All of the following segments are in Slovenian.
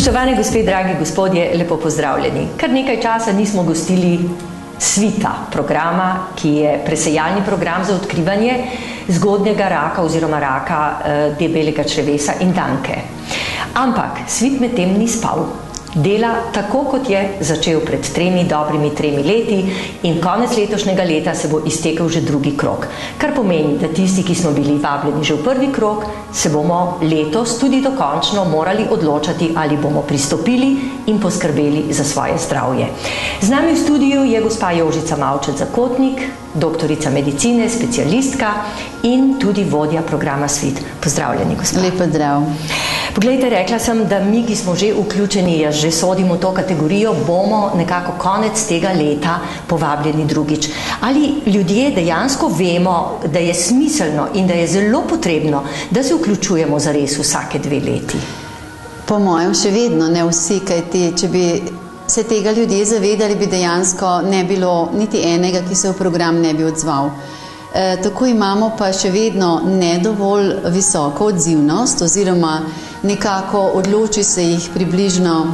Spoštovane gospe, dragi gospodje, lepo pozdravljeni. Kar nekaj časa nismo gostili Svita programa, ki je presejalni program za odkrivanje zgodnjega raka oziroma raka debelega črevesa in danke. Ampak Svit medtem ni spal. Dela tako, kot je začel pred dobrimi 3 leti in konec letošnjega leta se bo iztekel že drugi krog. Kar pomeni, da tisti, ki smo bili vabljeni že v prvi krog, se bomo letos tudi dokončno morali odločati, ali bomo pristopili in poskrbeli za svoje zdravje. Z nami v studiu je gospa Jožica Mavčec-Zakotnik, doktorica medicine, specialistka in tudi vodja programa Svit. Pozdravljeni, gospa. Lep pozdrav. Poglejte, rekla sem, da mi, ki smo že vključeni, jaz že sodim v to kategorijo, bomo nekako konec tega leta povabljeni drugič. Ali ljudje dejansko vemo, da je smiselno in da je zelo potrebno, da se vključujemo zares vsake 2 leti? Po mojem še vedno ne vsi, kajti če bi se tega ljudje zavedali, bi dejansko ne bilo niti enega, ki se v program ne bi odzval. Tako imamo pa še vedno ne dovolj visoko odzivnost oziroma nekako odloči se jih približno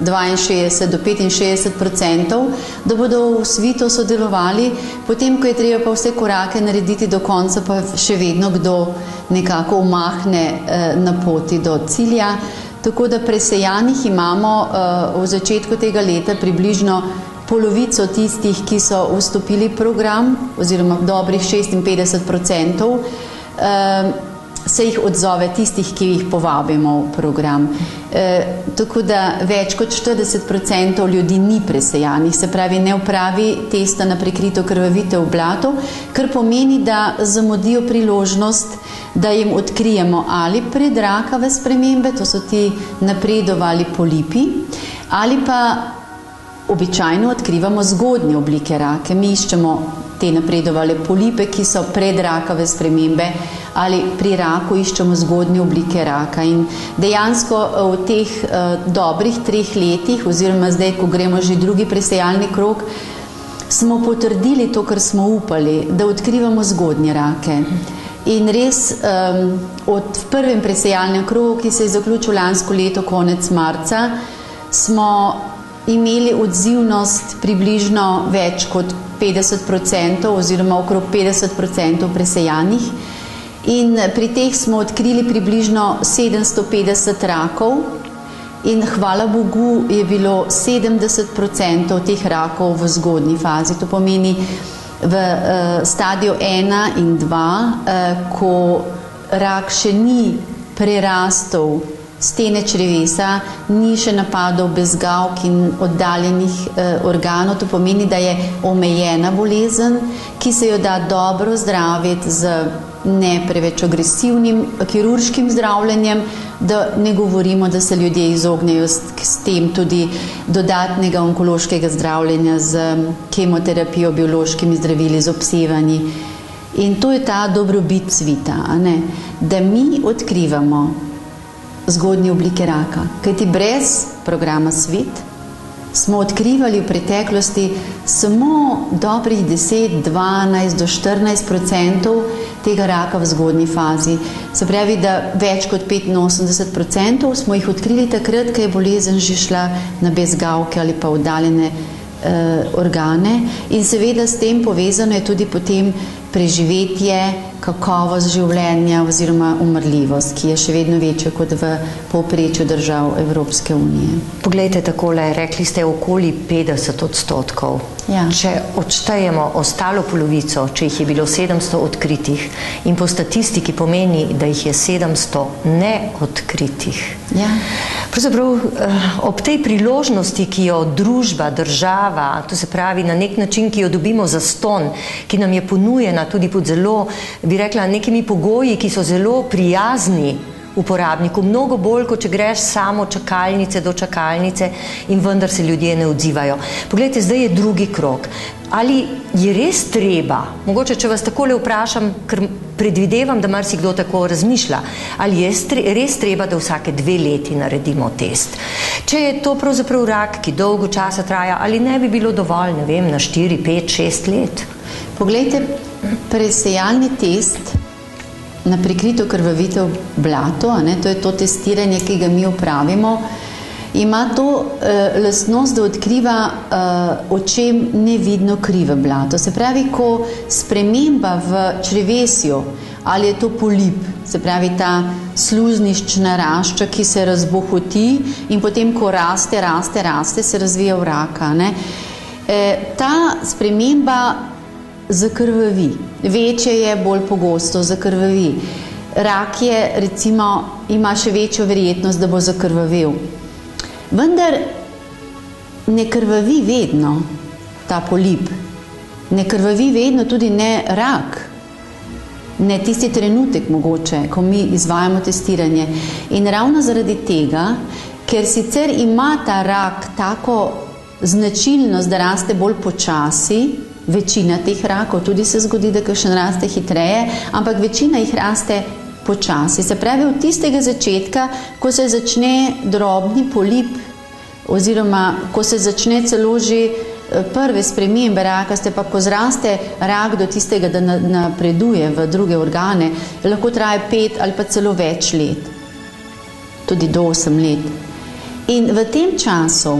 62 do 65%, da bodo v Svitu sodelovali, potem, ko je treba pa vse korake narediti do konca, pa še vedno kdo nekako umahne na poti do cilja. Tako da presejanih imamo v začetku tega leta približno polovico tistih, ki so vstopili v program, oziroma dobrih 56%, se jih odzove tistih, ki jih povabimo v program. Tako da več kot 40% ljudi ni presejanih, se pravi ne opravi testa na prikrito krvavitev v blatu, kar pomeni, da zamudijo priložnost, da jim odkrijemo ali predrakave spremembe, to so ti napredovali polipi, ali pa običajno odkrivamo zgodnje oblike rake. Mi iščemo te napredovale polipe, ki so predrakave spremembe, ali pri raku iščemo zgodnje oblike raka. In dejansko v teh dobrih 3 letih, oziroma zdaj, ko gremo že drugi presejalni krog, smo potrdili to, kar smo upali, da odkrivamo zgodnje rake. In res od prvem presejalnem krogu, ki se je zaključil lansko leto konec marca, smo imeli odzivnost približno več kot 50% oziroma okrog 50% presejanih. In pri teh smo odkrili približno 750 rakov in hvala Bogu je bilo 70% teh rakov v zgodnji fazi. To pomeni v stadiju 1 in 2, ko rak še ni prerastel stene črevesa, ni še napadal bezgavk in oddaljenih organov. To pomeni, da je omejena bolezen, ki se jo da dobro zdraviti z ne preveč agresivnim kirurškim zdravljenjem, da ne govorimo, da se ljudje izognejo s tem tudi dodatnega onkološkega zdravljenja z kemoterapijo, biološkimi zdravili, z obsevanji. In to je ta dobrobit Svita, da mi odkrivamo zgodnje oblike raka. Kajti brez programa Svit smo odkrivali v preteklosti samo dobrih 10, 12 do 14% tega raka v zgodnji fazi. Se pravi, da več kot 85% smo jih odkrili takrat, ko je bolezen že šla na bezgavke ali pa oddaljene organe. In seveda s tem povezano je tudi potem preživetje, kakovost življenja oziroma umrljivost, ki je še vedno večja kot v povprečju držav Evropske unije. Poglejte takole, rekli ste okoli 50%. Ja. Če odštejemo ostalo polovico, če jih je bilo 700 odkritih in po statistiki pomeni, da jih je 700 neodkritih. Ja. Pravzaprav ob tej priložnosti, ki jo družba, država, to se pravi na nek način, ki jo dobimo zastonj, ki nam je ponujena tudi pod zelo, bi rekla, nekimi pogoji, ki so zelo prijazni uporabniku, mnogo bolj, kot če greš samo čakalnice do čakalnice in vendar se ljudje ne odzivajo. Poglejte, zdaj je drugi krog. Ali je res treba, mogoče če vas takole vprašam, ker predvidevam, da marsikdo tako razmišlja, ali je res treba, da vsake 2 leti naredimo test? Če je to pravzaprav rak, ki dolgo časa traja, ali ne bi bilo dovolj, ne vem, na 4, 5, 6 let? Poglejte, presejalni test na prikrito krvavitev blato, to je to testiranje, ki ga mi opravimo, ima to lastnost, da odkriva očem nevidno krive blato. Se pravi, ko sprememba v črevesju, ali je to polip, se pravi ta sluzniščna rašča, ki se razbohoti in potem, ko raste, se razvija v raka. Ne? Ta sprememba zakrvavi. Večje je, bolj pogosto zakrvavi. Rak je, recimo, ima še večjo verjetnost, da bo zakrvavel. Vendar ne krvavi vedno ta polip. Ne krvavi vedno tudi ne rak. Ne tisti trenutek mogoče, ko mi izvajamo testiranje. In ravno zaradi tega, ker sicer ima ta rak tako značilnost, da raste bolj počasi, večina teh rakov, tudi se zgodi, da kakšen raste hitreje, ampak večina jih raste počasi. Se pravi, od tistega začetka, ko se začne drobni polip, oziroma ko se začne celo že prve spremembe rakaste, pa ko zraste rak do tistega, da napreduje v druge organe, lahko traje 5 ali pa celo več let. Tudi do 8 let. In v tem času,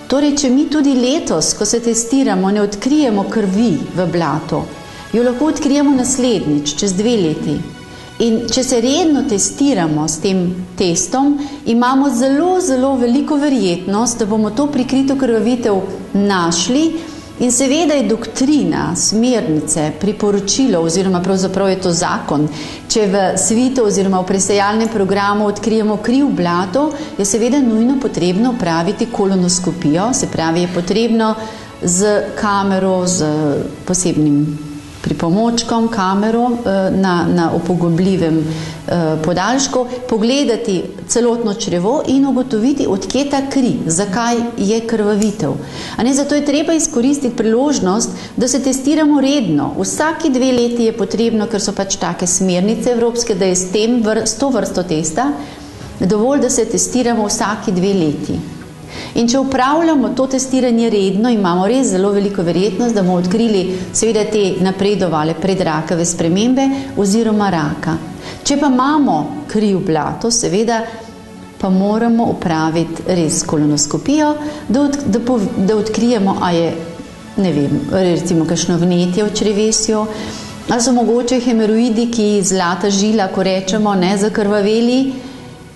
torej, če mi tudi letos, ko se testiramo, ne odkrijemo krvi v blato, jo lahko odkrijemo naslednjič, čez 2 leti. In če se redno testiramo s tem testom, imamo zelo, zelo veliko verjetnost, da bomo to prikrito krvavitev našli. In seveda je doktrina, smernice, priporočilo, oziroma pravzaprav je to zakon, če v svitu oziroma v presejalnem programu odkrijemo kri v blato, je seveda nujno potrebno opraviti kolonoskopijo, se pravi, je potrebno z kamero, z posebnim pripomočkom, kamero na upogobljivem podaljšku, pogledati celotno črevo in ugotoviti, odkje ta kri, zakaj je krvavitev. Zato je treba izkoristiti priložnost, da se testiramo redno. Vsaki 2 leti je potrebno, ker so pač take smernice evropske, da je s to vrsto testa dovolj, da se testiramo vsaki 2 leti. In če upravljamo to testiranje redno, imamo res zelo veliko verjetnost, da bomo odkrili seveda te napredovale predrakave spremembe oziroma raka. Če pa imamo kri v blato, seveda pa moramo upraviti res kolonoskopijo, da odkrijemo, a je, ne vem, recimo kakšno vnetje v črevesju, ali so mogoče hemoroidi, ki zlata žila, ko rečemo, ne zakrvaveli,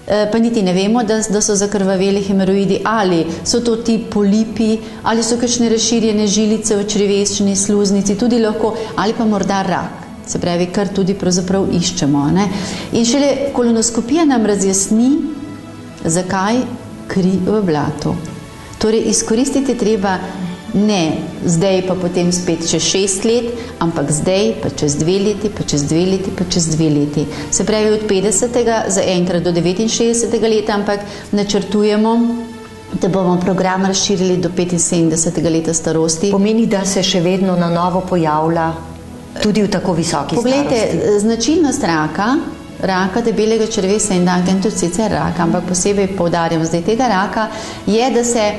pa niti ne vemo, da so zakrvaveli hemoroidi, ali so to ti polipi, ali so kakšne razširjene žilice v črevesčni sluznici, tudi lahko, ali pa morda rak, se pravi, kar tudi pravzaprav iščemo. Ne? In šele kolonoskopija nam razjasni, zakaj kri v blatu. Torej, izkoristiti treba ne zdaj, pa potem spet čez 6 let, ampak zdaj, pa čez 2 leti, pa čez 2 leti, pa čez 2 leti. Se pravi, od 50. za enkrat do 69. leta, ampak načrtujemo, da bomo program razširili do 75. leta starosti. Pomeni, da se še vedno na novo pojavlja tudi v tako visoki starosti? Poglejte, značilnost raka debelega črevesa in tudi sicer raka, ampak posebej poudarjam zdaj tega raka, je, da se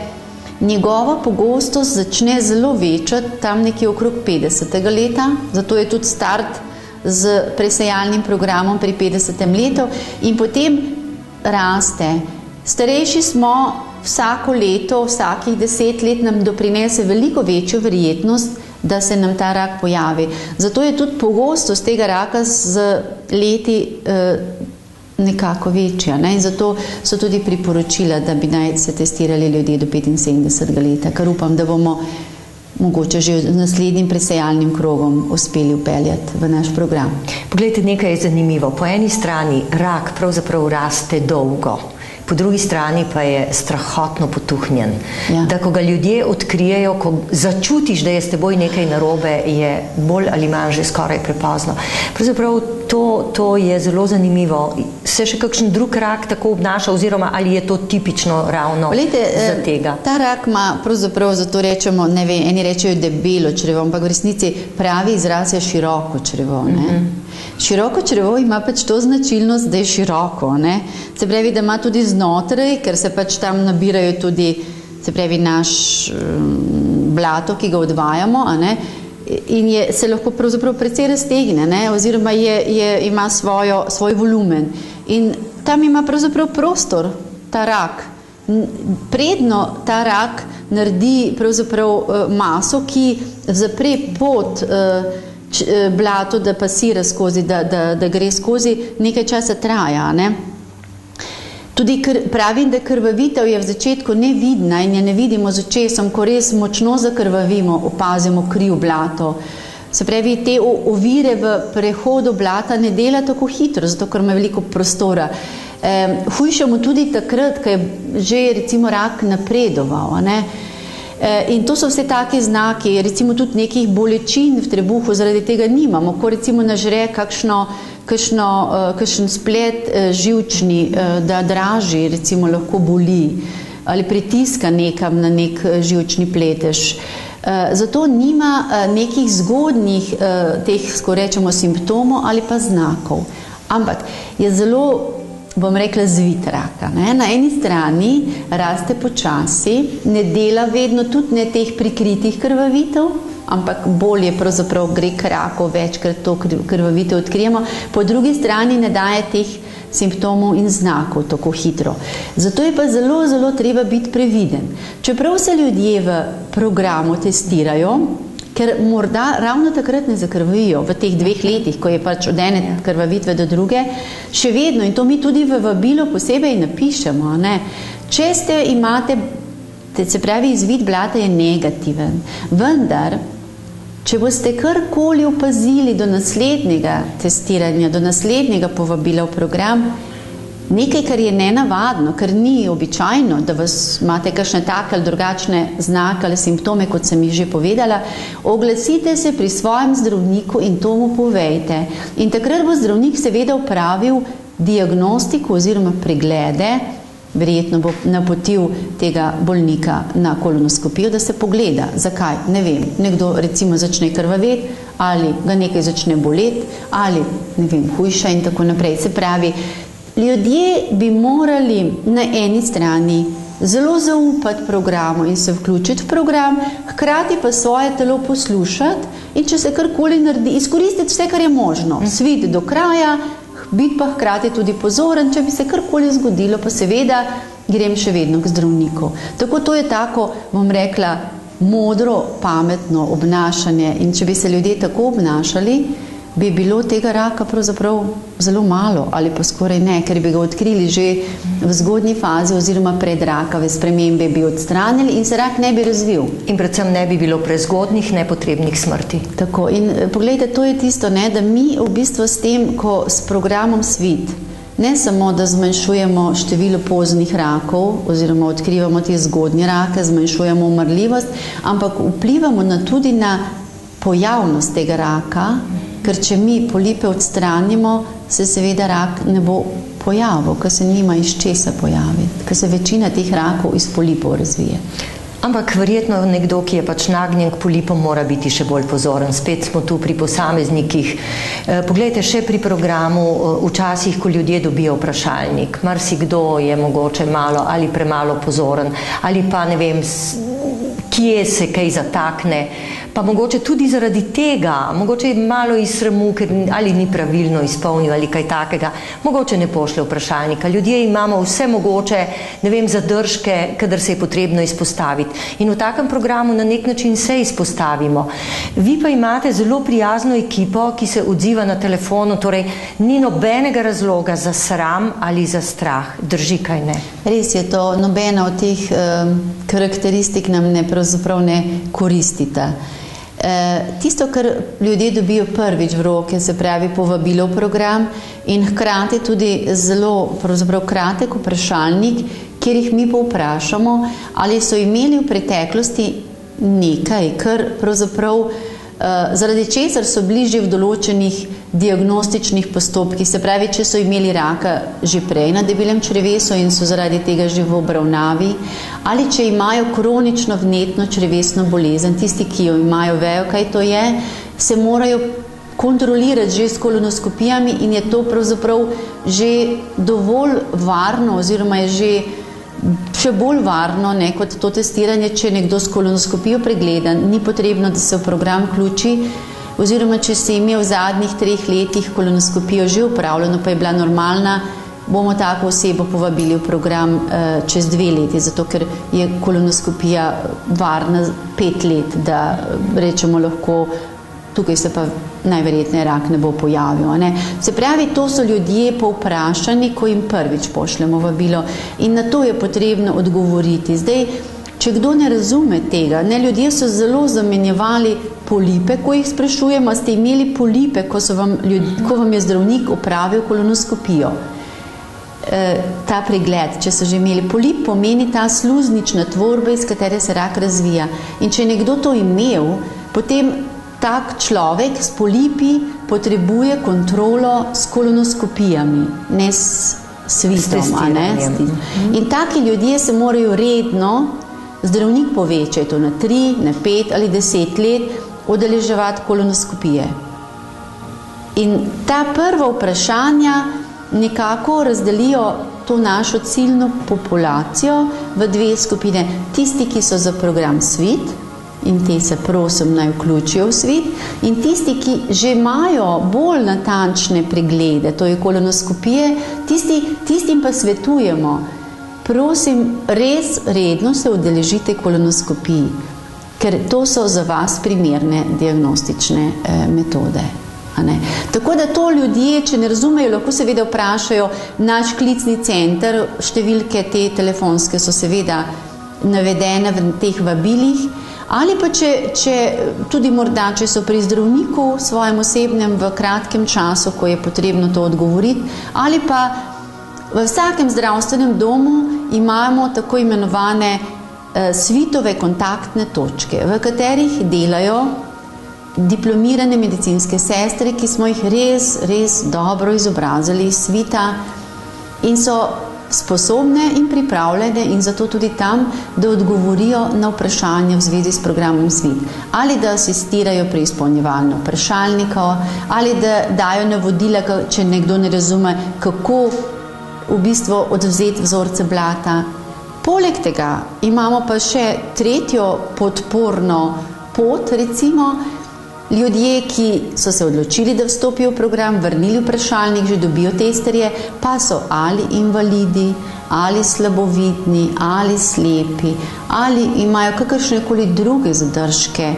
njegova pogostost začne zelo večati tam nekje okrog 50. leta, zato je tudi start z presejalnim programom pri 50. letu in potem raste. Starejši smo, vsako leto, vsakih 10 let nam doprinese veliko večjo verjetnost, da se nam ta rak pojavi. Zato je tudi pogostost tega raka z leti nekako večja. Ne? In zato so tudi priporočila, da bi naj se testirali ljudje do 75. leta, kar upam, da bomo mogoče že z naslednjim presejalnim krogom uspeli upeljati v naš program. Poglejte, nekaj je zanimivo. Po eni strani rak pravzaprav raste dolgo, po drugi strani pa je strahotno potuhnjen. Ja. Da ko ga ljudje odkrijejo, ko začutiš, da je s teboj nekaj narobe, je bolj ali manj že skoraj prepozno. Pravzaprav to je zelo zanimivo. Se še kakšen drug rak tako obnaša, oziroma ali je to tipično ravno za tega? Ta rak ima pravzaprav, zato rečemo, ne vem, eni rečejo debelo črevo, ampak v resnici pravi izraz je široko črevo. Ne? Široko črevo ima pač to značilnost, da je široko. Ne? Se pravi, da ima tudi znotraj, ker se pač tam nabirajo tudi, se pravi, naš blato, ki ga odvajamo, a ne? In se lahko pravzaprav precej raztegne, ne? Oziroma ima svoj volumen. In tam ima pravzaprav prostor, ta rak, predno ta rak naredi pravzaprav maso, ki zapre pot blato, da pasira skozi, da gre skozi, nekaj časa traja, ne? Tudi pravim, da krvavitev je v začetku nevidna in je ne vidimo z očesom, ko res močno zakrvavimo, opazimo kri v blato. Se pravi, te ovire v prehodu blata ne dela tako hitro, zato ker ima veliko prostora. Hujšamo tudi takrat, ko je že recimo rak napredoval, ne? In to so vse take znaki, recimo tudi nekih bolečin v trebuhu, zaradi tega nimamo, ko recimo nažre kakšen splet živčni, da draži, recimo lahko boli ali pritiska nekam na nek živčni pletež. Zato nima nekih zgodnjih teh, ko rečemo, simptomov ali pa znakov. Ampak je zelo, bom rekla, zvit raka. Ne? Na eni strani raste počasi, ne dela vedno tudi ne teh prikritih krvavitev, ampak bolje pravzaprav gre k raku, večkrat to krvavitev odkrijemo. Po drugi strani ne daje teh simptomov in znakov tako hitro. Zato je pa zelo, zelo treba biti previden. Čeprav se ljudje v programu testirajo, ker morda ravno takrat ne zakrvavijo v teh 2 letih, ko je pač od ene krvavitve do druge, še vedno, in to mi tudi v vabilu posebej napišemo, ne? Če imate, se pravi, izvid blata je negativen, vendar, če boste karkoli opazili do naslednjega testiranja, do naslednjega povabila v program, nekaj, kar je nenavadno, kar ni običajno, da imate kakšne take ali drugačne znake ali simptome, kot sem jih že povedala, oglasite se pri svojem zdravniku in to mu povejte. In takrat bo zdravnik seveda opravil diagnostiko oziroma preglede, verjetno bo napotil tega bolnika na kolonoskopijo, da se pogleda. Zakaj? Ne vem. Nekdo recimo začne krvaveti, ali ga nekaj začne boleti, ali ne vem, hujša in tako naprej. Se pravi, ljudje bi morali na eni strani zelo zaupati programu in se vključiti v program, hkrati pa svoje telo poslušati in če se karkoli naredi, izkoristiti vse, kar je možno. Svit do kraja, biti pa hkrati tudi pozoren, če bi se karkoli zgodilo, pa seveda grem še vedno k zdravniku. Tako to je tako, bom rekla, modro, pametno obnašanje in če bi se ljudje tako obnašali, bi bilo tega raka pravzaprav zelo malo ali pa skoraj ne, ker bi ga odkrili že v zgodnji fazi oziroma predrakave spremembe bi odstranili in se rak ne bi razvil. In predvsem ne bi bilo prezgodnih, nepotrebnih smrti. Tako, in poglejte, to je tisto, ne, da mi v bistvu s tem, ko s programom Svit, ne samo, da zmanjšujemo število poznih rakov oziroma odkrivamo te zgodnje rake, zmanjšujemo umrljivost, ampak vplivamo tudi na pojavnost tega raka, ker če mi polipe odstranimo, se seveda rak ne bo pojavil, ker se nima iz česa pojaviti, ker se večina teh rakov iz polipov razvije. Ampak verjetno nekdo, ki je pač nagnjen k polipom, mora biti še bolj pozoren. Spet smo tu pri posameznikih. Poglejte, še pri programu, včasih, ko ljudje dobijo vprašalnik, marsikdo je mogoče malo ali premalo pozoren, ali pa ne vem, kje se kaj zatakne, pa mogoče tudi zaradi tega, mogoče malo iz sramu, ker ali ni pravilno izpolnil ali kaj takega, mogoče ne pošlje vprašalnika. Ljudje imamo vse mogoče, ne vem, zadržke, kadar se je potrebno izpostaviti. In v takem programu na nek način se izpostavimo. Vi pa imate zelo prijazno ekipo, ki se odziva na telefonu, torej ni nobenega razloga za sram ali za strah. Drži, kaj ne? Res je to, nobena od teh karakteristik nam pravzaprav ne koristita. Tisto, kar ljudje dobijo prvič v roke, se pravi povabilo v program in hkrati tudi zelo pravzaprav kratek vprašalnik, kjer jih mi povprašamo, ali so imeli v preteklosti nekaj, kar pravzaprav zaradi česar so bili že v določenih diagnostičnih postopkih, se pravi, če so imeli raka že prej na debelem črevesu in so zaradi tega že v obravnavi, ali če imajo kronično vnetno črevesno bolezen, tisti, ki jo imajo, vejo, kaj to je, se morajo kontrolirati že s kolonoskopijami in je to pravzaprav že dovolj varno oziroma je že še bolj varno, ne, kot to testiranje, če nekdo s kolonoskopijo pregleda, ni potrebno, da se v program vključi, oziroma če si imel v zadnjih 3 letih kolonoskopijo že upravljeno, pa je bila normalna, bomo tako osebo povabili v program čez 2 leti, zato ker je kolonoskopija varna 5 let, da rečemo lahko, tukaj se pa najverjetneje rak ne bo pojavil. Ne? Se pravi, to so ljudje povprašani, ko jim prvič pošljemo vabilo in na to je potrebno odgovoriti. Zdaj, če kdo ne razume tega, ne, ljudje so zelo zamenjevali polipe, ko jih sprašujemo, ste imeli polipe, ko vam je zdravnik opravil kolonoskopijo. Ta pregled, če so že imeli polip, pomeni ta sluznična tvorba, iz katere se rak razvija. In če je nekdo to imel, potem tak človek s polipi potrebuje kontrolo s kolonoskopijami, ne s svitom. In taki ljudje se morajo redno, zdravnik pove, če je to na 3, na 5 ali 10 let, udeleževati kolonoskopije. In ta prva vprašanja nekako razdelijo to našo ciljno populacijo v 2 skupine. Tisti, ki so za program Svit, in te se prosim naj vključijo v Svit, in tisti, ki že imajo bolj natančne preglede, to je kolonoskopije, tistim pa svetujemo, prosim, res redno se udeležite kolonoskopiji, ker to so za vas primerne diagnostične metode. Tako da to ljudje, če ne razumejo, lahko seveda vprašajo naš klicni center, številke te telefonske so seveda navedene v teh vabilih, ali pa če tudi morda, če so pri zdravniku svojem osebnem v kratkem času, ko je potrebno to odgovoriti, ali pa v vsakem zdravstvenem domu imamo tako imenovane svitove kontaktne točke, v katerih delajo diplomirane medicinske sestre, ki smo jih res dobro izobrazili iz Svita in so sposobne in pripravljene in zato tudi tam, da odgovorijo na vprašanje v zvezi s programom Svit. Ali da asistirajo pri izpolnjevanju vprašalnikov, ali da dajo navodila, če nekdo ne razume, kako v bistvu odvzeti vzorce blata. Poleg tega imamo pa še tretjo podporno pot, recimo, ljudje, ki so se odločili, da vstopijo v program, vrnili vprašalnik, že dobijo testerje, pa so ali invalidi, ali slabovidni, ali slepi, ali imajo kakršnekoli druge zadržke.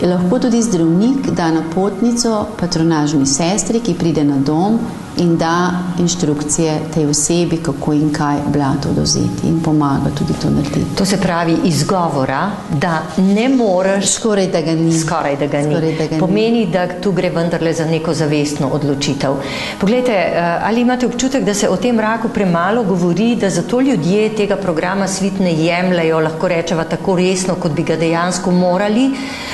Lahko tudi zdravnik da napotnico patronažni sestri, ki pride na dom in da inštrukcije tej osebi, kako in kaj blato odvzeti in pomaga tudi to narediti. To se pravi izgovora, da ne moreš... Skoraj da ga ni. Skoraj da ga ni. Pomeni, da tu gre vendarle za neko zavestno odločitev. Poglejte, ali imate občutek, da se o tem raku premalo govori, da zato ljudje tega programa Svit ne jemljajo, lahko rečeva, tako resno, kot bi ga dejansko morali,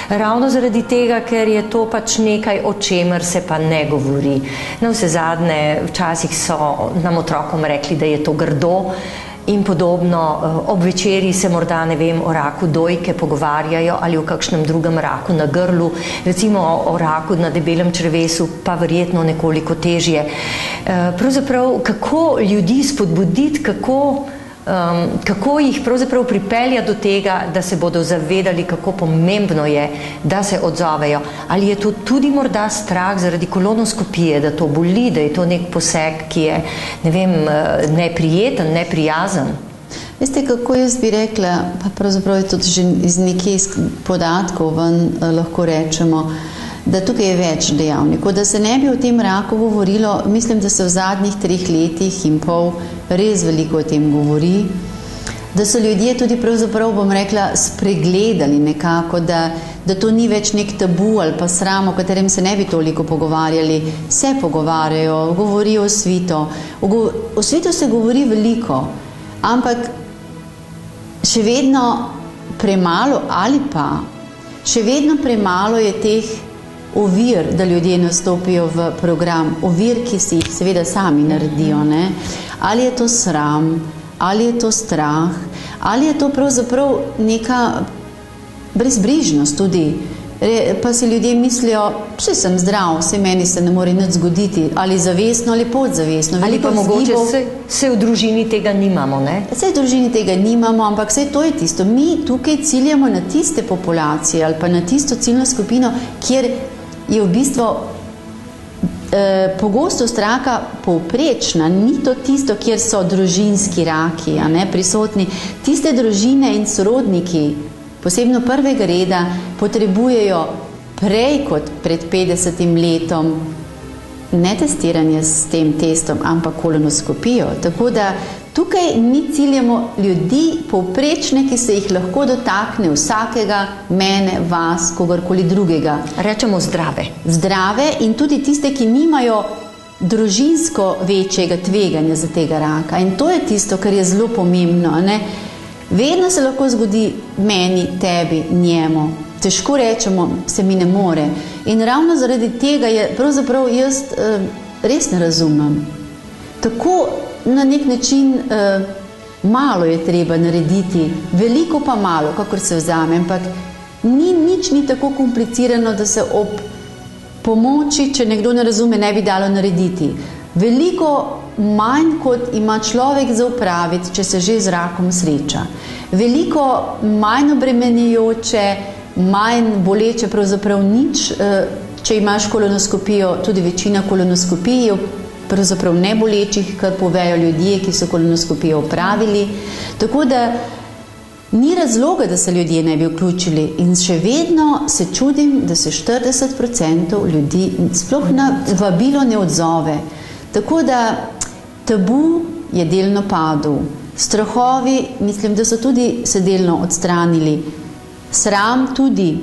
ravno zaradi tega, ker je to pač nekaj, o čemer se pa ne govori. Navsezadnje, včasih so nam otrokom rekli, da je to grdo in podobno. Ob večeri se morda, ne vem, o raku dojke pogovarjajo ali o kakšnem drugem raku na grlu, recimo o raku na debelem črevesu, pa verjetno nekoliko težje. Pravzaprav, kako ljudi spodbuditi, kako jih pravzaprav pripelja do tega, da se bodo zavedali, kako pomembno je, da se odzovejo. Ali je to tudi morda strah zaradi kolonoskopije, da to boli, da je to nek poseg, ki je, ne vem, neprijeten, neprijazen? Veste, kako jaz bi rekla, pa pravzaprav je tudi že iz nekih podatkov ven lahko rečemo, da tukaj je več dejavnikov. Da se ne bi o tem raku govorilo, mislim, da se v zadnjih 3 letih in pol res veliko o tem govori, da so ljudje tudi pravzaprav, bom rekla, spregledali nekako, da to ni več nek tabu ali pa sram, o katerem se ne bi toliko pogovarjali. Se pogovarjajo, govorijo o Svitu. O Svitu se govori veliko, ampak še vedno premalo ali pa še vedno premalo je teh ovir, da ljudje nastopijo v program, ovir, ki si jih seveda sami naredijo, ne? Ali je to sram, ali je to strah, ali je to pravzaprav neka brezbrižnost tudi, pa si ljudje mislijo, vse sem zdrav, vse meni se ne more nič zgoditi, ali zavestno ali podzavestno. Ali pa mogoče se v družini tega nimamo, ne? Se v družini tega nimamo, ampak vse to je tisto. Mi tukaj ciljamo na tiste populacije ali pa na tisto ciljno skupino, kjer je v bistvu pogostost raka povprečna, ni to tisto, kjer so družinski raki, a ne, prisotni. Tiste družine in sorodniki, posebno prvega reda, potrebujejo prej kot pred 50 letom ne testiranje s tem testom, ampak kolonoskopijo. Tako da tukaj mi ciljamo ljudi povprečne, ki se jih lahko dotakne vsakega, mene, vas, kogarkoli drugega. Rečemo zdrave. Zdrave in tudi tiste, ki nimajo družinsko večjega tveganja za tega raka. In to je tisto, kar je zelo pomembno. Ne? Vedno se lahko zgodi meni, tebi, njemu. Težko rečemo, se mi ne more. In ravno zaradi tega je pravzaprav jaz res ne razumem. Tako na nek način malo je treba narediti, veliko pa malo, kakor se vzame, ampak nič ni tako komplicirano, da se ob pomoči, če nekdo ne razume, ne bi dalo narediti. Veliko manj, kot ima človek za opraviti, če se že z rakom sreča. Veliko manj obremenjujoče, manj boleče, pravzaprav nič. Če imaš kolonoskopijo, tudi večina kolonoskopij je pravzaprav ne bolečih, kar povejo ljudje, ki so kolonoskopijo opravili. Tako da ni razloga, da se ljudje ne bi vključili. In še vedno se čudim, da se 40% ljudi sploh na vabilo ne odzove. Tako da tabu je delno padel. Strahovi, mislim, da so tudi se delno odstranili. Sram tudi.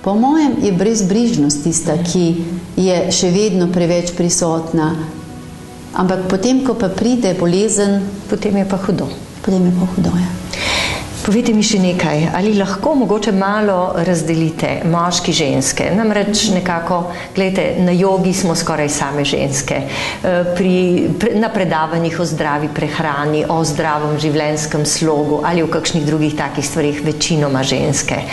Po mojem je brezbrižnost tista, ki je še vedno preveč prisotna. Ampak potem, ko pa pride bolezen, potem je pa hudo. Potem je pa hudo, ja. Povejte mi še nekaj, ali lahko mogoče malo razdelite moški, ženske? Namreč nekako, gledajte, na jogi smo skoraj same ženske, na predavanjih o zdravi prehrani, o zdravem življenjskem slogu ali o kakšnih drugih takih stvarih večinoma ženske.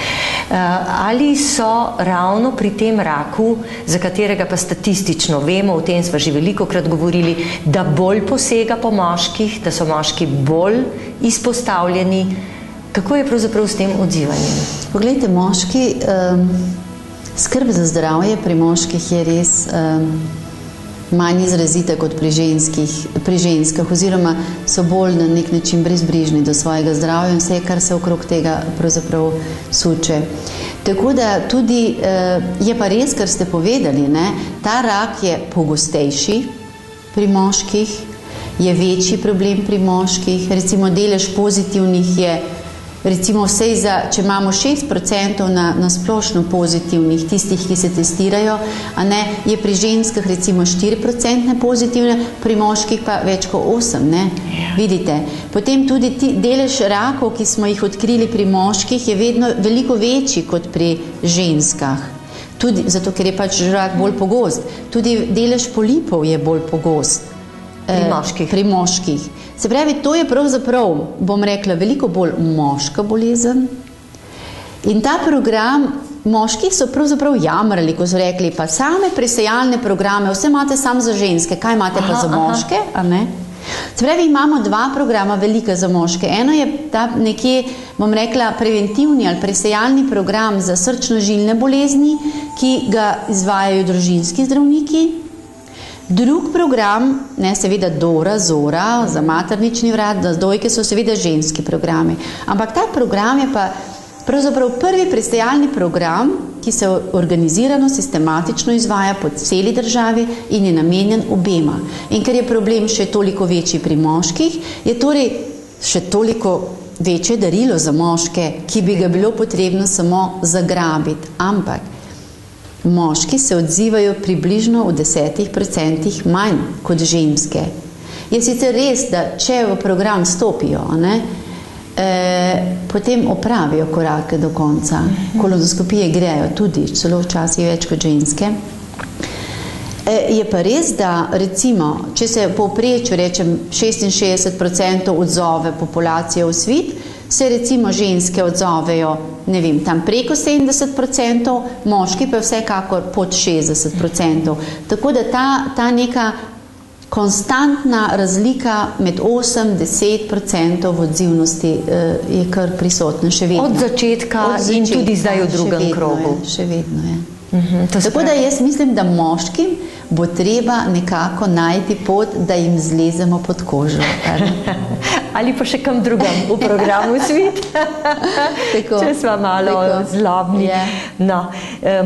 Ali so ravno pri tem raku, za katerega pa statistično vemo, o tem smo že velikokrat govorili, da bolj posega po moških, da so moški bolj izpostavljeni? Kako je pravzaprav s tem odzivanjem? Poglejte, moški, skrb za zdravje pri moških je res manj izrazita kot pri ženskah, oziroma so bolj na nek način brezbrižni do svojega zdravja in vse, kar se okrog tega pravzaprav suče. Tako da tudi je pa res, kar ste povedali, ne? Ta rak je pogostejši pri moških, je večji problem pri moških, recimo delež pozitivnih je recimo vsej če imamo 6% na splošno pozitivnih, tistih, ki se testirajo, a ne, je pri ženskah recimo 4% pozitivne, pri moških pa več kot 8%, ne? Vidite. Potem tudi delež rakov, ki smo jih odkrili pri moških, je vedno veliko večji kot pri ženskah. Tudi zato, ker je pač rak bolj pogost. Tudi delež polipov je bolj pogost. Pri moških. Se pravi, to je pravzaprav, bom rekla, veliko bolj moška bolezen. In ta program, moški so pravzaprav jamrali, ko so rekli, pa same presejalne programe, vse imate samo za ženske, kaj imate pa za moške, a ne? Se pravi, imamo dva programa velika za moške. Eno je ta nekje, bom rekla, preventivni ali presejalni program za srčno-žilne bolezni, ki ga izvajajo družinski zdravniki. Drug program, ne, seveda Dora, Zora, za maternični vrat, za dojke so seveda ženski programi. Ampak ta program je pa pravzaprav prvi presejalni program, ki se organizirano, sistematično izvaja po celi državi in je namenjen obema. In ker je problem še toliko večji pri moških, je torej še toliko večje darilo za moške, ki bi ga bilo potrebno samo zagrabiti. Ampak moški se odzivajo približno v 10% manj kot ženske. Je sicer res, da če v program stopijo, ne, potem opravijo korake do konca. Kolonoskopije grejo tudi, celo včasih več kot ženske. Je pa res, da recimo, če se povprečju rečem 66% odzove populacije v svit, se recimo ženske odzovejo, ne vem, tam preko 70%, moški pa vsekakor pod 60%. Tako da ta neka konstantna razlika med 8-10% v odzivnosti je kar prisotna še vedno. Od začetka in tudi zdaj v drugem krogu. Še vedno je. Tako da jaz mislim, da moškim bo treba nekako najti pot, da jim zlezemo pod kožo. Ali pa še kam drugam v programu Svit. Če smo malo zlobni. No,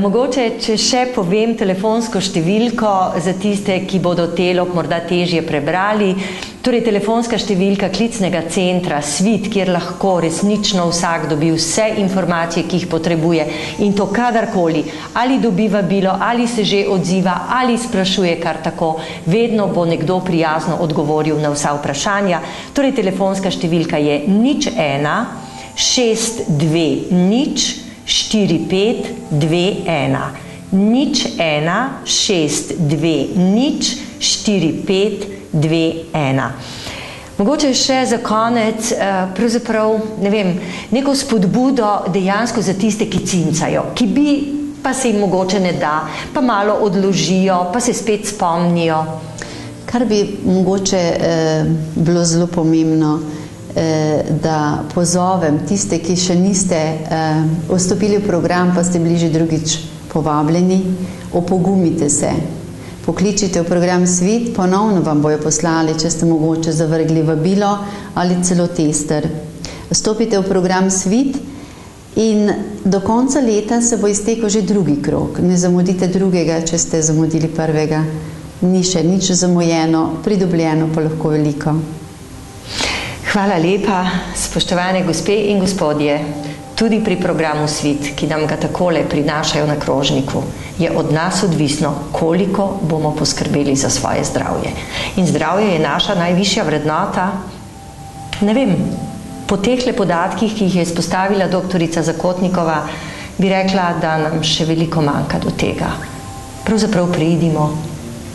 mogoče, če še povem telefonsko številko za tiste, ki bodo Telok morda težje prebrali. Torej, telefonska številka klicnega centra Svit, kjer lahko resnično vsak dobi vse informacije, ki jih potrebuje, in to kadarkoli, ali dobi vabilo, ali se že odziva, ali sprašuje kar tako, vedno bo nekdo prijazno odgovoril na vsa vprašanja. Torej, telefonska številka je 01 620 4521. 01 620 4521. Mogoče še za konec, pravzaprav, ne vem, neko spodbudo dejansko za tiste, ki cincajo, ki bi, pa se jim mogoče ne da, pa malo odložijo, pa se spet spomnijo. Kar bi mogoče bilo zelo pomembno, da pozovem tiste, ki še niste vstopili v program, pa ste bili že drugič povabljeni, opogumite se. Pokličite v program Svit, ponovno vam bojo poslali, če ste mogoče zavrgli vabilo ali celo tester. Vstopite v program Svit in do konca leta se bo iztekel že drugi krog. Ne zamudite drugega, če ste zamudili prvega. Ni še nič zamujeno, pridobljeno pa lahko veliko. Hvala lepa, spoštovane gospe in gospodje. Tudi pri programu Svit, ki nam ga takole prinašajo na krožniku, je od nas odvisno, koliko bomo poskrbeli za svoje zdravje. In zdravje je naša najvišja vrednota. Ne vem, po tehle podatkih, ki jih je izpostavila doktorica Zakotnikova, bi rekla, da nam še veliko manjka do tega. Pravzaprav preidimo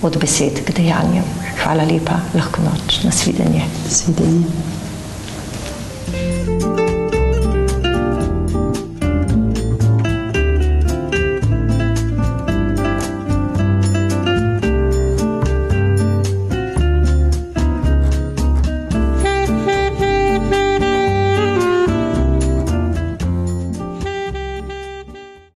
od besed k dejanjem. Hvala lepa, lahko noč, nasvidenje. Nasvidenje.